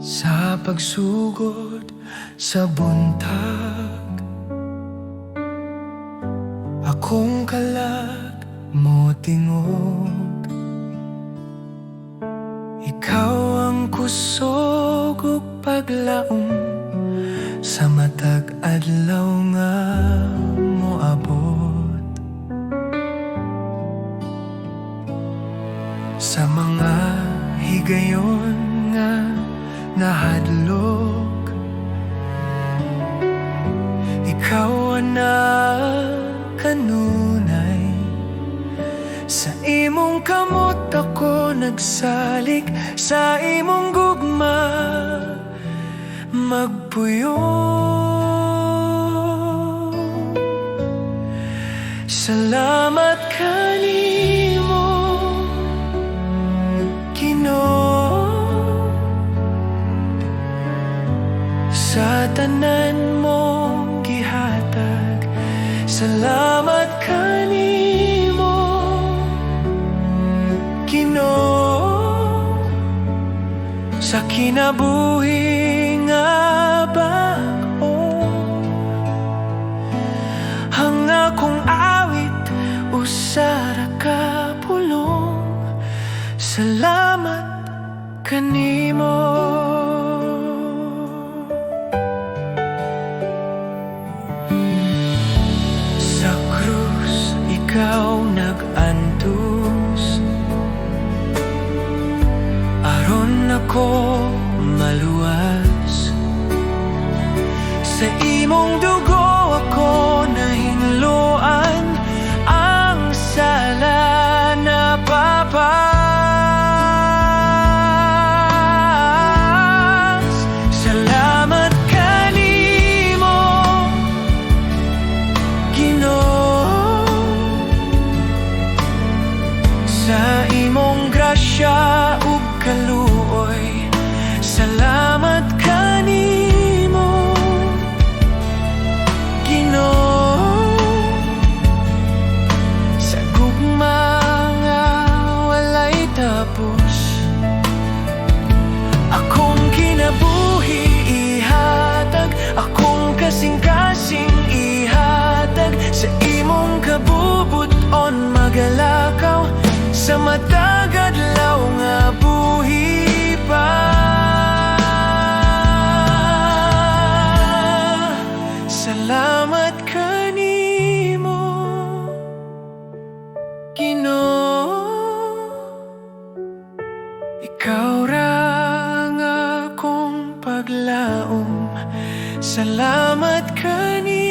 Sa pagsugod sa buntag, akong kalag mo tingog. Ikaw ang kusog ug paglaom sa matag adlaw nga moabot. Sa mga higayon nga nahadlok, ikaw ana kanunay. Sa imong kamot ako nagsalik, sa imong gugma magpuyo. Salamat kanimo Ginoo, sa tanan mong gihatag. Salamat kanimo Ginoo, sa kinabuhi nga bag-o. Ang akong awit usara ka pulong. Salamat kanimo. Sa krus ikaw nag-antos, aron ako maluwas. Sa imong dugo ako nahinluan, ang sala na papas. Salamat kanimo Ginoo, sa imong grasya ug kaluoy. Salamat kanimo Ginoo, sa gugma nga walay tapos. Akong kinabuhi ihatag, akong kasing-kasing ihatag. Sa imong kabubuton magalakaw, sa matag adlaw nga buhi pa. Salamat kanimo Ginoo, ikaw ra ang akong paglaom. Salamat kanimo